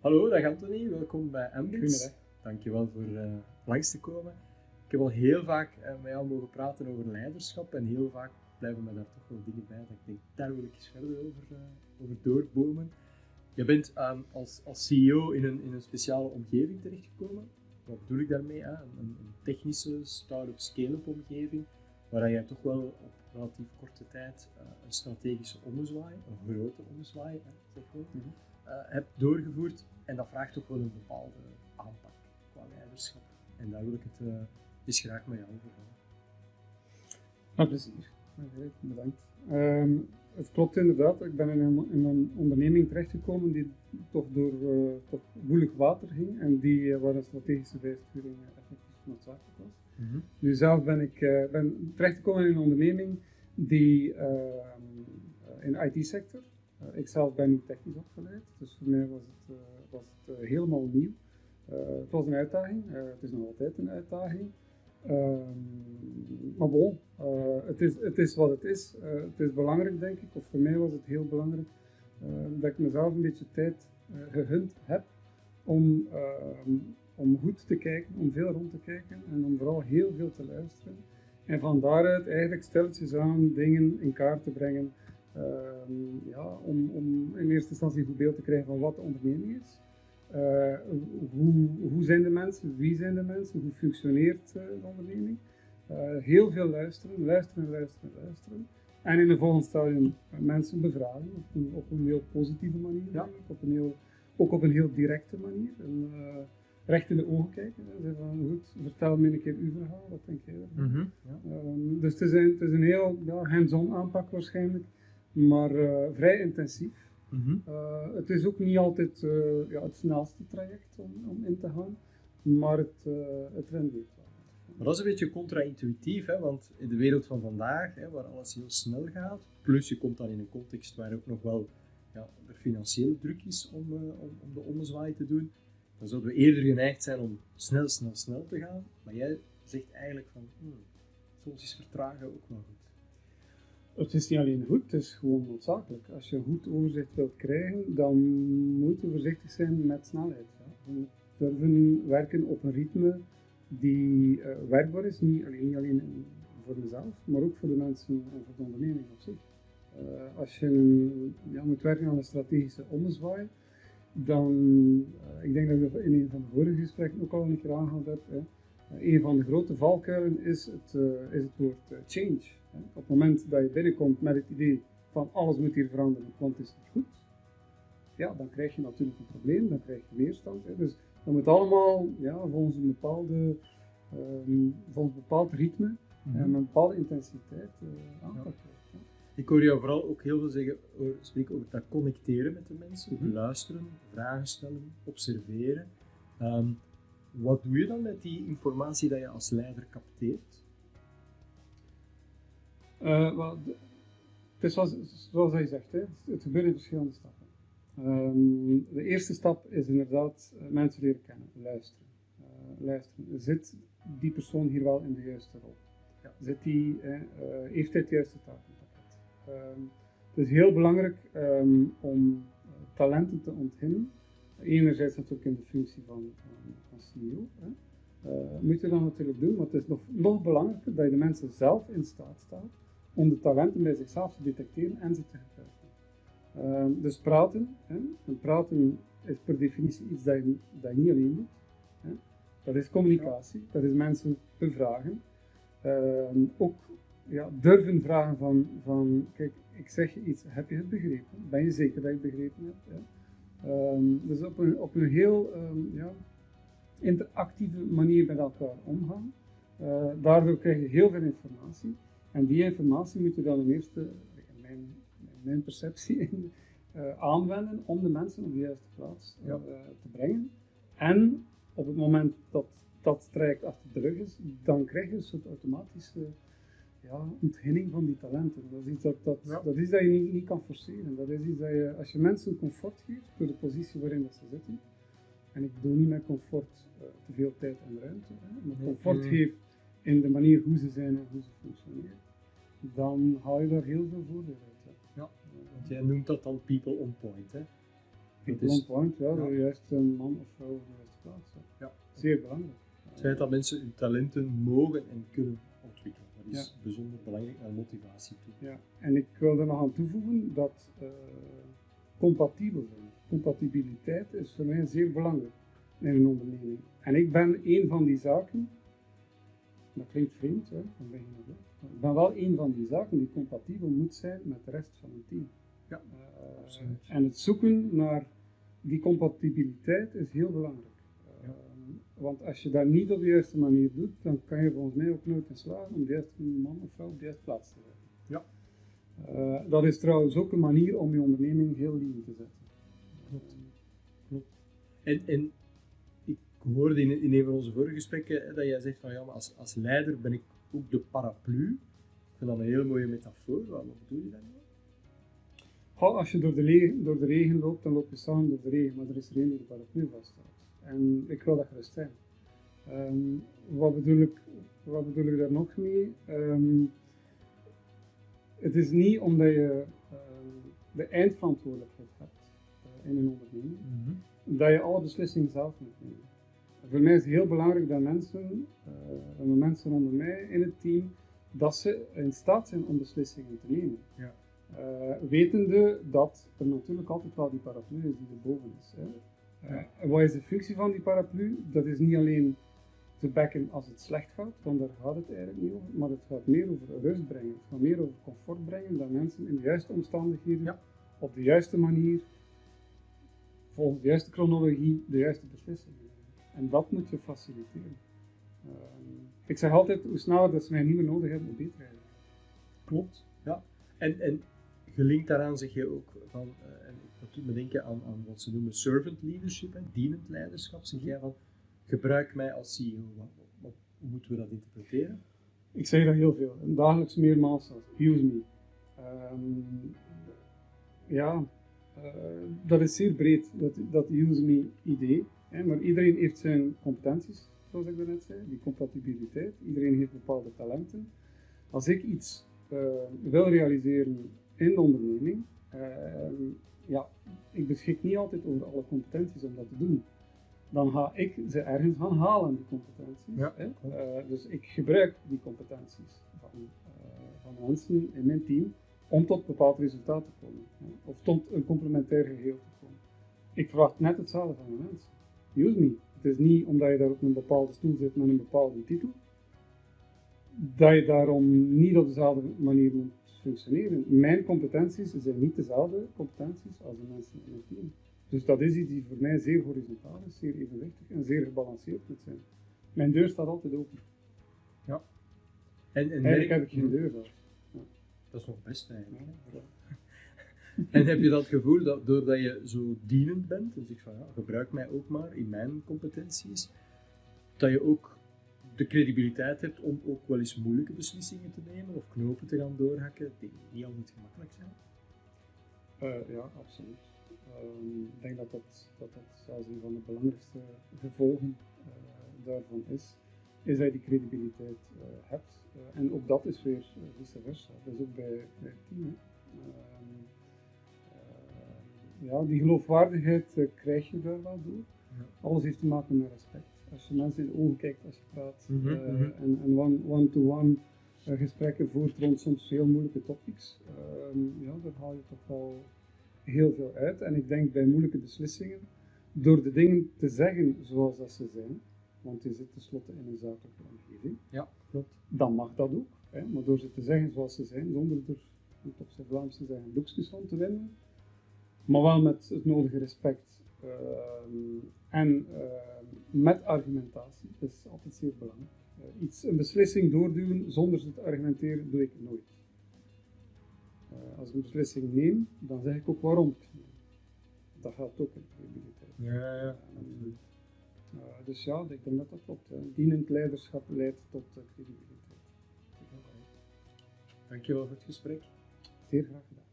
Hallo, dag Anthony, welkom bij Ambits. Goedemiddag. Dankjewel voor langs te komen. Ik heb al heel vaak met jou mogen praten over leiderschap en heel vaak blijven me daar toch wel dingen bij dat ik denk, daar wil ik eens verder over doorbomen. Je bent als CEO in een speciale omgeving terechtgekomen. Wat bedoel ik daarmee? Een technische, start-up, scale-up omgeving, waar je toch wel op relatief korte tijd een strategische ommezwaai, een grote ommezwaai, zeg maar, hebt doorgevoerd. En dat vraagt toch wel een bepaalde aanpak qua leiderschap. En daar wil ik het eens graag met jou over hebben. Met plezier. Bedankt. Het klopt inderdaad. Ik ben in een onderneming terechtgekomen die toch door woelig water ging en waar een strategische bijsturing effectief noodzakelijk was. Mm-hmm. Nu zelf ben terechtgekomen in een onderneming die in de IT-sector. Ik zelf ben niet technisch opgeleid, dus voor mij was het helemaal nieuw. Het was een uitdaging, het is nog altijd een uitdaging. Maar bon, het is wat het is. Het is belangrijk, denk ik, of voor mij was het heel belangrijk, dat ik mezelf een beetje tijd gegund heb om goed te kijken, om veel rond te kijken en om vooral heel veel te luisteren. En van daaruit eigenlijk stilletjes aan dingen in kaart te brengen, om in eerste instantie een goed beeld te krijgen van wat de onderneming is. Hoe zijn de mensen, wie zijn de mensen, hoe functioneert de onderneming. Heel veel luisteren. En in een volgend stadium mensen bevragen op een heel positieve manier, denk ik, ook op een heel directe manier. En, recht in de ogen kijken en zeggen van goed, vertel me een keer uw verhaal, wat denk jij ervan? Mm-hmm. Ja. Dus het is een heel hands-on aanpak waarschijnlijk, maar vrij intensief. Mm-hmm. Het is ook niet altijd het snelste traject om in te gaan, maar het rendeert wel. Maar dat is een beetje contra-intuïtief, hè? Want in de wereld van vandaag, hè, waar alles heel snel gaat, plus je komt dan in een context waar ook nog wel er financiële druk is om de ommezwaai te doen, dan zouden we eerder geneigd zijn om snel te gaan. Maar jij zegt eigenlijk van, soms is vertragen ook wel goed. Het is niet alleen goed, het is gewoon noodzakelijk. Als je een goed overzicht wilt krijgen, dan moet je voorzichtig zijn met snelheid. Ja. Je moet durven werken op een ritme die werkbaar is, niet alleen voor mezelf, maar ook voor de mensen en voor de onderneming op zich. Als je moet werken aan een strategische ommezwaai, dan, ik denk dat ik in een van de vorige gesprekken ook al een keer aangehaald heb, een van de grote valkuilen is het woord change. Op het moment dat je binnenkomt met het idee van alles moet hier veranderen, want het is niet goed, ja, dan krijg je natuurlijk een probleem, dan krijg je weerstand. Dus dat moet allemaal volgens een bepaald ritme en een bepaalde intensiteit aangepakt worden. Ja. Ik hoor jou vooral ook heel veel spreken over dat connecteren met de mensen, luisteren, vragen stellen, observeren. Wat doe je dan met die informatie dat je als leider capteert? Het is zoals je zegt, het gebeurt in verschillende stappen. De eerste stap is inderdaad mensen leren kennen, luisteren. Zit die persoon hier wel in de juiste rol? Ja. Heeft hij het juiste takenpakket? Het is heel belangrijk om talenten te ontginnen. Enerzijds natuurlijk in de functie van CEO. Moet je dat natuurlijk doen, maar het is nog belangrijker dat je de mensen zelf in staat staat om de talenten bij zichzelf te detecteren en ze te gebruiken. Dus praten. En praten is per definitie iets dat je niet alleen doet. Dat is communicatie, dat is mensen bevragen. Ook durven vragen van kijk, ik zeg je iets, heb je het begrepen? Ben je zeker dat je het begrepen hebt? Dus op een heel interactieve manier met elkaar omgaan. Daardoor krijg je heel veel informatie. En die informatie moet je dan in eerste, in mijn perceptie, aanwenden om de mensen op de juiste plaats te brengen. En op het moment dat dat traject achter de rug is, dan krijg je een soort automatische ontginning van die talenten. Dat is iets dat je niet kan forceren. Dat is iets dat je, als je mensen comfort geeft door de positie waarin dat ze zitten, en ik bedoel niet met comfort te veel tijd en ruimte, maar comfort geeft in de manier hoe ze zijn en hoe ze functioneren, dan haal je daar heel veel voordeel uit. Ja, want jij noemt dat dan people on point, hè? Het on point, ja, ja. de juiste man of vrouw op de juiste plaats. Ja. Zeer belangrijk. Het feit dat mensen hun talenten mogen en kunnen ontwikkelen, dat is bijzonder belangrijk naar motivatie toe. Ja, en ik wil er nog aan toevoegen dat compatibel zijn. Compatibiliteit is voor mij zeer belangrijk in een onderneming. En ik ben een van die zaken, dat klinkt vreemd, hè, dan ben je nog wel. Ik ben wel een van die zaken die compatibel moet zijn met de rest van het team. Ja, absoluut. En het zoeken naar die compatibiliteit is heel belangrijk. Want als je dat niet op de juiste manier doet, dan kan je volgens mij ook nooit in slagen om de juiste man of vrouw op de juiste plaats te zetten. Ja. Dat is trouwens ook een manier om je onderneming heel lean te zetten. Klopt. En ik hoorde in een van onze vorige gesprekken dat jij zegt van ja, maar als leider ben ik ook de paraplu. Ik vind dat een hele mooie metafoor. Wat bedoel je daarmee? Als je door de regen loopt, dan loop je samen door de regen, maar er is er één die de paraplu vasthoudt. En ik wil dat gerust zijn. Wat bedoel ik daar nog mee? Het is niet omdat je de eindverantwoordelijkheid hebt in een onderneming, dat je alle beslissingen zelf moet nemen. Voor mij is het heel belangrijk dat mensen onder mij in het team, dat ze in staat zijn om beslissingen te nemen. Ja. Wetende dat er natuurlijk altijd wel die paraplu is die erboven is. Hè. Wat is de functie van die paraplu? Dat is niet alleen te backen als het slecht gaat, want daar gaat het eigenlijk niet over, maar het gaat meer over rust brengen. Het gaat meer over comfort brengen, dat mensen in de juiste omstandigheden, op de juiste manier, volgens de juiste chronologie, de juiste beslissingen nemen. En dat moet je faciliteren. Ik zeg altijd, hoe sneller dat ze mij niet meer nodig hebben, hoe beter eigenlijk. Klopt, ja. En gelinkt daaraan zeg je ook van, en dat doet me denken aan wat ze noemen servant leadership, dienend leiderschap. Zeg jij van, gebruik mij als CEO. Hoe moeten we dat interpreteren? Ik zeg dat heel veel, dagelijks meermaals, use me. Dat is zeer breed, dat use me idee. Hè, maar iedereen heeft zijn competenties, zoals ik daarnet zei, die compatibiliteit. Iedereen heeft bepaalde talenten. Als ik iets wil realiseren in de onderneming, ik beschik niet altijd over alle competenties om dat te doen. Dan ga ik ze ergens gaan halen, die competenties. Ja. Dus ik gebruik die competenties van mensen in mijn team om tot een bepaald resultaat te komen. Of tot een complementair geheel te komen. Ik verwacht net hetzelfde van de mensen. Use me. Het is niet omdat je daar op een bepaalde stoel zit met een bepaalde titel, dat je daarom niet op dezelfde manier moet functioneren. Mijn competenties zijn niet dezelfde competenties als de mensen in het team. Dus dat is iets die voor mij zeer horizontaal is, zeer evenwichtig en zeer gebalanceerd moet zijn. Mijn deur staat altijd open. Ja. Eigenlijk heb ik geen deur daar. Ja. Dat is nog best eigenlijk. Ja. En heb je dat gevoel dat doordat je zo dienend bent, en zegt van ja, gebruik mij ook maar in mijn competenties, dat je ook de credibiliteit hebt om ook wel eens moeilijke beslissingen te nemen of knopen te gaan doorhakken die niet altijd gemakkelijk zijn? Ja, absoluut. Ik denk dat zelfs een van de belangrijkste gevolgen daarvan is dat je die credibiliteit hebt. En ook dat is weer vice versa. Dat is ook bij het team. Die geloofwaardigheid krijg je daar wel door. Ja. Alles heeft te maken met respect. Als je mensen in de ogen kijkt als je praat en one-to-one gesprekken voert rond soms heel moeilijke topics, daar haal je toch wel heel veel uit. En ik denk bij moeilijke beslissingen, door de dingen te zeggen zoals dat ze zijn, want je zit tenslotte in een zakelijke omgeving, Ja, klopt. dan mag dat ook. Maar door ze te zeggen zoals ze zijn, zonder er, op zijn Vlaams te zeggen, doekjes van te winnen, maar wel met het nodige respect en met argumentatie, dat is altijd zeer belangrijk. Een beslissing doorduwen zonder ze te argumenteren, doe ik nooit. Als ik een beslissing neem, dan zeg ik ook waarom ik het neem. Dat geldt ook in credibiliteit. Ja. Dus ja, ik denk dat dat klopt. Dienend leiderschap leidt tot credibiliteit. Dankjewel voor het gesprek. Zeer graag gedaan.